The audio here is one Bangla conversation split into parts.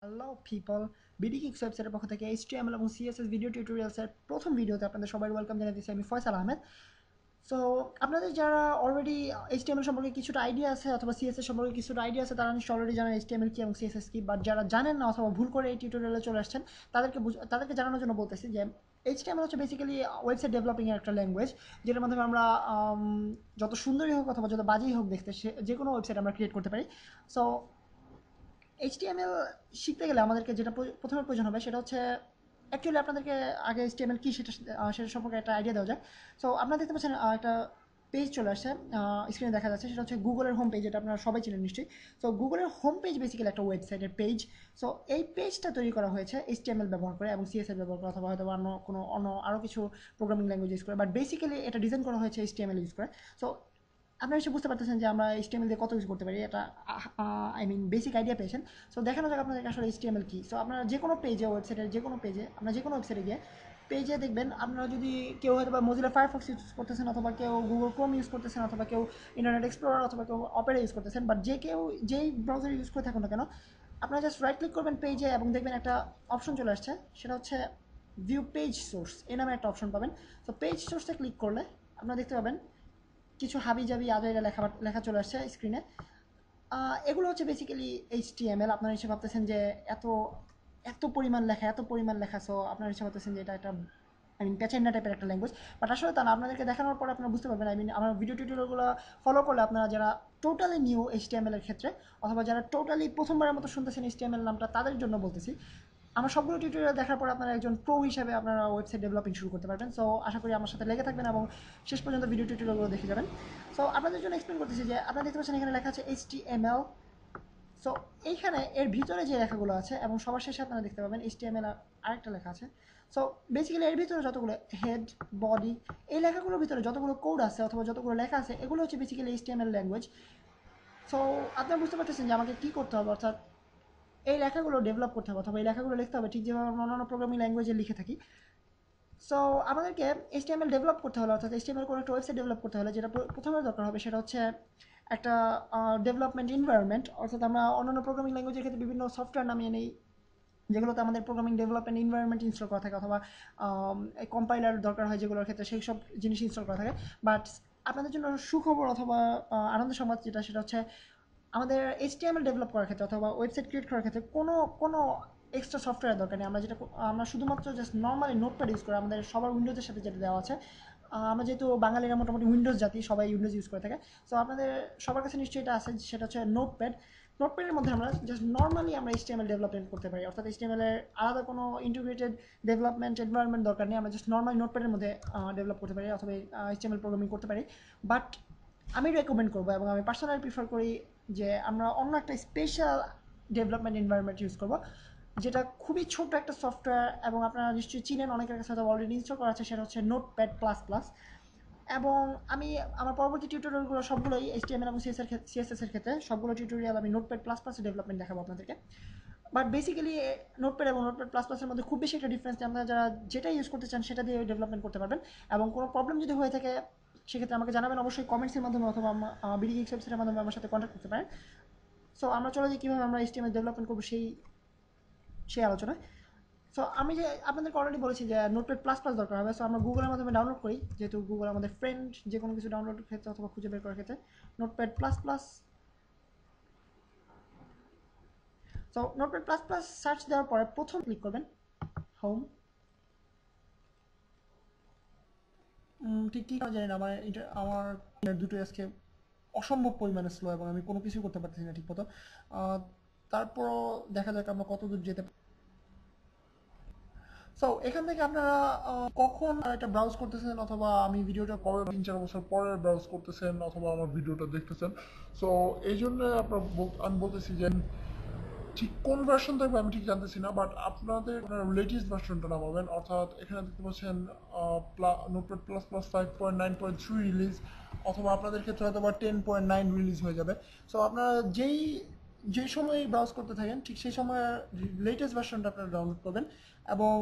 হ্যালো পিপল, বিডি কিক্স ওয়েবসাইটের পক্ষ থেকে এইচটিএমএল এবং সিএসএস ভিডিও টিউটোরিয়ালসের প্রথম ভিডিওতে আপনাদের সবাই ওয়েলকাম জানাতেছি। আমি ফয়সাল আহমেদ। সো আপনাদের যারা অলরেডি এইচটিএমএল সম্পর্কে কিছুটা আইডিয়া আছে অথবা সিএসএস সম্পর্কে কিছুটা আইডিয়া আছে তারা নিশ্চয়ই অলরেডি জানেন এইচটিএমএল কি এবং সিএসএস কি। বাট যারা জানেন না অথবা ভুল করে এই টিউটোরিয়ালে চলে আসছেন তাদেরকে জানানোর জন্য বলতেছি যে এইচটিএমএল হচ্ছে বেসিক্যালি ওয়েবসাইট ডেভেলপিংয়ের একটা ল্যাঙ্গুয়েজ, যেটার মাধ্যমে আমরা যত সুন্দরই হোক অথবা যত বাজেই হোক দেখতে যে কোনো ওয়েবসাইট আমরা ক্রিয়েট করতে পারি। সো এইচটিএমএল শিখতে গেলে আমাদেরকে যেটা প্রথমে প্রয়োজন হবে সেটা হচ্ছে অ্যাকচুয়ালি আপনাদেরকে আগে এইচটিএমএল কি সেটা সম্পর্কে একটা আইডিয়া দেওয়া যায়। সো আপনারা দেখতে পাচ্ছেন একটা পেজ চলে আসছে, স্ক্রিনে দেখা যাচ্ছে, সেটা হচ্ছে গুগলের হোম পেজ, যেটা আপনারা সবাই চিনেন নিশ্চয়ই। সো গুগলের হোম পেজ বেসিক্যালি একটা ওয়েবসাইটের পেজ। সো এই পেজটা তৈরি করা হয়েছে এইচটিএমএল ব্যবহার করে এবং সিএসএস ব্যবহার করে অথবা হয়তো অন্য আরও কিছু প্রোগ্রামিং ল্যাঙ্গুয়েজ ইউজ করে, বাট বেসিক্যালি এটা ডিজাইন করা হয়েছে এইচটিএমএল ইউজ করে। সো আপনারা এসে বুঝতে পারতেছেন যে আমরা এইচটিএমএল দিয়ে কত কিছু করতে পারি, এটা আই মিন বেসিক আইডিয়া পেয়েছেন। সো দেখানো যাক আপনাদেরকে আসলে এইচটিএমএল কি। সো আপনারা যে কোনো পেজে, ওয়েবসাইটের যে কোনো পেজে, আপনারা যে কোনো ওয়েবসাইটে গিয়ে পেজে দেখবেন, আপনারা যদি কেউ হয়তো বা মজিলা ফায়ারফক্স ইউজ করতেছেন অথবা কেউ গুগল ক্রোম ইউজ করতেছেন অথবা কেউ ইন্টারনেট এক্সপ্লোরার অথবা কেউ অপেরা ইউজ করতেছেন, বাট যেই ব্রাউজার ইউজ করে থাকুন না কেন, আপনারা জাস্ট রাইট ক্লিক করবেন পেজে এবং দেখবেন একটা অপশন চলে আসছে, সেটা হচ্ছে ভিউ পেজ সোর্স এই নামে একটা অপশন পাবেন। তো পেজ সোর্সে ক্লিক করলে আপনারা দেখতে পাবেন কিছু হাবি জাবি আজাইরা লেখা লেখা চলে আসছে স্ক্রিনে। এগুলো হচ্ছে বেসিক্যালি এইচটিএমএল। আপনারা হিসেবে ভাবতেছেন যে এত এত পরিমাণ লেখা, সো আপনারা হিসেবে ভাবতেছেন যে এটা একটা আই মিন প্যাচেন্ডা টাইপের একটা ল্যাঙ্গুয়েজ। বাট আসলে তা না, আপনাদেরকে দেখানোর পর আপনারা বুঝতে পারবেন। আই মিন আমার ভিডিও টিউটোরিয়ালগুলো ফলো করলে আপনারা যারা টোটালি নিউ এইচটিএমএল এর ক্ষেত্রে অথবা যারা টোটালি প্রথমবারের মতো শুনতেছেন এইচটিএমএল নামটা, তাদের জন্য বলতেছি, আমার সবগুলো টিউটোরিয়াল দেখার পর আপনারা একজন প্রো হিসাবে আপনারা ওয়েবসাইট ডেভেলপিং শুরু করতে পারবেন। সো আশা করি আমার সাথে লেগে থাকবেন এবং শেষ পর্যন্ত ভিডিও টিউটোরিয়ালগুলো দেখে যাবেন। সো আপনাদের জন্য এক্সপ্লেন করতেছি যে আপনারা দেখতে পাচ্ছেন এখানে লেখা আছে এইচটিএমএল। সো এইখানে এর ভিতরে যে লেখাগুলো আছে এবং সবার শেষে আপনারা দেখতে পাবেন এইচটিএমএল আরেকটা লেখা আছে। সো বেসিক্যালি এর ভিতরে যতগুলো হেড, বডি, এই লেখাগুলোর ভিতরে যতগুলো কোড আছে অথবা যতগুলো লেখা আছে, এগুলো হচ্ছে বেসিক্যালি এইচটিএমএল ল্যাঙ্গুয়েজ। সো আপনারা বুঝতে পারতেছেন যে আমাকে কী করতে হবে, অর্থাৎ এই লেখাগুলো ডেভেলপ করতে হবে অথবা এই লেখাগুলো লিখতে হবে ঠিক যেভাবে আমরা অন্যান্য প্রোগ্রামিং ল্যাঙ্গুয়েজে লিখে থাকি। সো আমাদেরকে এইচটিএমএল ডেভেলপ করতে হলে অর্থাৎ এইচটিএমএল কোনো একটা ওয়েবসাইট ডেভেলপ করতে হলে যেটা প্রথমে দরকার হবে সেটা হচ্ছে একটা ডেভেলপমেন্ট এনভায়রনমেন্ট। অর্থাৎ আমরা অন্যান্য প্রোগ্রামিং ল্যাঙ্গুয়েজের ক্ষেত্রে বিভিন্ন সফটওয়্যার নামিয়ে নেই যেগুলোতে আমাদের প্রোগ্রামিং ডেভেলপমেন্ট এনভায়রনমেন্ট ইনস্টল করা থাকে অথবা কম্পাইলার দরকার হয় যেগুলোর ক্ষেত্রে সেই সব জিনিস ইনস্টল করা থাকে। বাট আপনাদের জন্য সুখবর অথবা আনন্দের সংবাদ যেটা, সেটা হচ্ছে আমাদের এইচটিএমএল ডেভেলপ করার ক্ষেত্রে অথবা ওয়েবসাইট ক্রিয়েট করার ক্ষেত্রে কোনো এক্সট্রা সফটওয়্যার দরকার নেই। আমরা শুধুমাত্র জাস্ট নর্মালি নোটপ্যাড ইউজ করি, আমাদের সবার উইন্ডোজের সাথে যেটা দেওয়া আছে। আমরা যেহেতু বাঙালিরা মোটামুটি উইন্ডোজ জাতি, সবাই উইন্ডোজ ইউজ করে থাকে। সো আপনাদের সবার কাছে নিশ্চয়ই এটা আছে, সেটা হচ্ছে নোটপ্যাড। নোটপ্যাডের মধ্যে আমরা জাস্ট নর্মালি আমরা এইচটিএমএল ডেভেলপমেন্ট করতে পারি, অর্থাৎ এইচটিএমএল এর আলাদা কোনো ইন্টিগ্রেটেড ডেভেলপমেন্ট এনভায়রনমেন্ট দরকার নেই। আমরা জাস্ট নর্মালি নোটপ্যাডের মধ্যে ডেভেলপ করতে পারি অথবা এইচটিএমএল প্রোগ্রামিং করতে পারি। বাট আমি রেকমেন্ড করবো এবং আমি পার্সোনালি প্রিফার করি যে আমরা অন্য একটা স্পেশাল ডেভেলপমেন্ট এনভায়রনমেন্ট ইউজ করবো, যেটা খুবই ছোট একটা সফটওয়্যার এবং আপনারা নিশ্চয়ই চিনেন, অনেকের কাছে হয়তো অলরেডি ইনস্টল করা আছে, সেটা হচ্ছে নোটপ্যাড প্লাস প্লাস। এবং আমি আমার পরবর্তী টিউটোরিয়ালগুলো সবগুলোই এইচটিএমএল এবং সিএসএস এর ক্ষেত্রে সবগুলো টিউটোরিয়াল আমি নোটপ্যাড প্লাস প্লাস ডেভেলপমেন্ট দেখাবো আপনাদেরকে। বাট বেসিক্যালি নোটপ্যাড এবং নোটপ্যাড প্লাস প্লাসের মধ্যে খুব বেশি একটা ডিফারেন্স নেই। আপনারা যারা যেটা ইউজ করতে চান সেটা দিয়ে ডেভেলপমেন্ট করতে পারবেন। এবং কোনো প্রবলেম যদি হয়ে থাকে সেক্ষেত্রে আমাকে জানাবেন অবশ্যই কমেন্টসের মাধ্যমে অথবা বিডি গিক্স ওয়েবসাইটের মাধ্যমে আমার সাথে কন্ট্যাক্ট করতে পারেন। সো আমরা চলে যাই কীভাবে আমরা এইচটিএমএল ডেভেলপমেন্ট করবো সেই আলোচনায়। সো আমি যে আপনাদেরকে অলরেডি বলেছি যে নোটপ্যাড প্লাস প্লাস দরকার হবে। সো আমরা গুগলের মাধ্যমে ডাউনলোড করি, যেহেতু গুগল আমাদের ফ্রেন্ড যে কোনো কিছু ডাউনলোডের ক্ষেত্রে অথবা খুঁজে বের করার ক্ষেত্রে। Notepad plus plus. So notepad plus plus search দেওয়ার পরে প্রথম ক্লিক করবেন হোম। ঠিক কী কারণে জানি না আমার দুটো আজকে অসম্ভব পরিমাণে স্লো এবং আমি কোনো কিছু করতে পারতেছি না ঠিক মতো। তারপরও দেখা যাক আমরা কত দূর যেতে পারি। সো এখান থেকে আপনারা কখন এটা ব্রাউজ করতেছেন অথবা আমি ভিডিওটা কবে 3-4 বছর পরে ব্রাউজ করতেছেন অথবা আমার ভিডিওটা দেখতেছেন। সো এই জন্য আমি বলতেছি যে ঠিক কোন ভার্সন থাকবে আমি ঠিক জানতেছি না, বাট আপনাদের লেটেস্ট ভার্সনটা নামাবেন। অর্থাৎ এখানে দেখতে পাচ্ছেন নোটপ্যাড প্লাস প্লাস 5.9.3 রিলিজ, অথবা আপনাদের ক্ষেত্রে হয়তো বা 10.9 রিলিজ হয়ে যাবে। সো আপনারা যেই সময় ব্রাউজ করতে থাকেন ঠিক সেই সময় লেটেস্ট ভার্সনটা আপনারা ডাউনলোড করবেন। এবং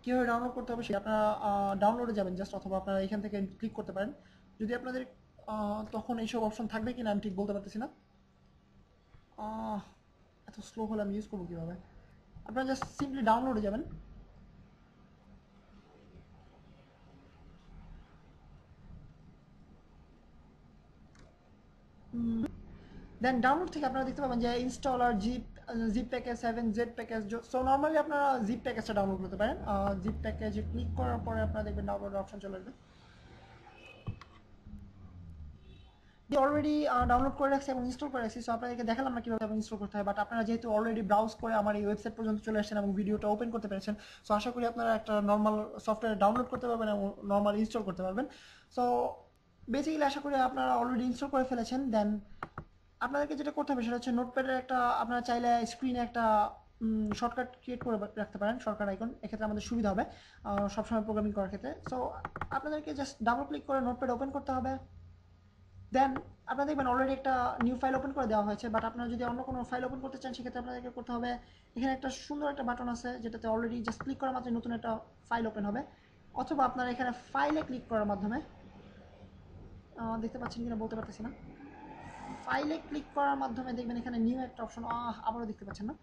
কীভাবে ডাউনলোড করতে হবে সেটা আপনারা ডাউনলোডে যাবেন জাস্ট, অথবা আপনারা এখান থেকে ক্লিক করতে পারেন। যদি আপনাদের তখন এইসব অপশন থাকবে কিনা আমি ঠিক বলতে পারতেছি না। এত স্লো হলে আমি ইউজ করবো কীভাবে? আপনারা জাস্ট সিম্পলি ডাউনলোডে যাবেন। দেন ডাউনলোড থেকে আপনারা দেখতে পাবেন যে installer zip package 7 Z package. So normally আপনারা জিপ প্যাকেজটা ডাউনলোড করতে পারেন। জিপ প্যাকেজে ক্লিক করার পরে আপনারা দেখবেন ডাউনলোড অপশন চলে আসবে। অলরেডি ডাউনলোড করে রাখছি এবং ইনস্টল করে রাখছি। সো আপনাদেরকে দেখালাম না কীভাবে ইনস্টল করতে হয়, বাট আপনারা যেহেতু অলরেডি ব্রাউজ করে আমার এই ওয়েবসাইট পর্যন্ত চলে আসছেন এবং ভিডিওটা ওপেন করতে পেরেছেন, সো আশা করি আপনারা একটা নর্মাল সফটওয়্যার ডাউনলোড করতে পারবেন এবং নর্মাল ইনস্টল করতে পারবেন। সো বেসিক্যালি আশা করি আপনারা অলরেডি ইনস্টল করে ফেলেছেন। দেন আপনাদেরকে যেটা করতে হবে সেটা হচ্ছে নোটপ্যাডের একটা, আপনারা চাইলে স্ক্রিনে একটা শর্টকাট ক্রিয়েট করে রাখতে পারেন, শর্টকাট আইকন। এক্ষেত্রে আমাদের সুবিধা হবে সবসময় প্রোগ্রামিং করার ক্ষেত্রে। সো আপনাদেরকে জাস্ট ডাবল ক্লিক করে নোটপ্যাড ওপেন করতে হবে। দেন আপনারা দেখবেন অলরেডি একটা নিউ ফাইল ওপেন করে দেওয়া হয়েছে, বাট আপনারা যদি অন্য কোনো ফাইল ওপেন করতে চান সেক্ষেত্রে আপনাদেরকে করতে হবে, এখানে একটা সুন্দর একটা বাটন আছে যেটাতে অলরেডি জাস্ট ক্লিক করার মাত্রই নতুন একটা ফাইল ওপেন হবে। অথবা আপনারা এখানে ফাইলে ক্লিক করার মাধ্যমে, দেখতে পাচ্ছেন কিনা বলতে পারতেছি না, ফাইলে ক্লিক করার মাধ্যমে দেখবেন এখানে নিউ একটা অপশন, আবারও দেখতে পাচ্ছেন না,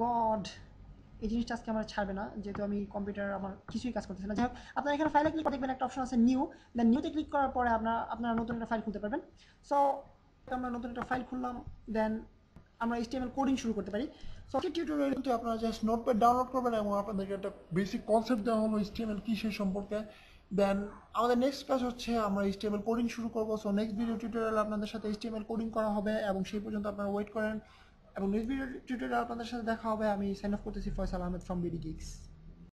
গড এই জিনিসটা আজকে আমার ছাড়বে না যেহেতু আমি কম্পিউটার আমার কিছুই কাজ করতেছে না। যাই হোক, আপনারা এখানে ফাইলে ক্লিক করে দেখবেন একটা অপশন আছে নিউ। দেন নিউতে ক্লিক করার পরে আপনারা নতুন একটা ফাইল খুলতে পারবেন। সো আমরা নতুন একটা ফাইল খুললাম। দেন আমরা HTML কোডিং শুরু করতে পারি। সো টিউটোরিয়ালে কিন্তু আপনারা জাস্ট নোটপ্যাড ডাউনলোড করবেন এবং আপনাদেরকে একটা বেসিক কনসেপ্ট দেওয়া হলো HTML কী সেই সম্পর্কে। দেন আমাদের নেক্সট কাজ হচ্ছে আমরা HTML কোডিং শুরু করবো। সো নেক্সট ভিডিও টিউটোরিয়ালে আপনাদের সাথে HTML কোডিং করা হবে এবং সেই পর্যন্ত আপনারা ওয়েট করেন এবং নেক্সট ভিডিও টিউটোরিয়ালে আপনাদের সাথে দেখা হবে। আমি সাইন অফ করতেছি, Faisal Ahmed from BD gigs.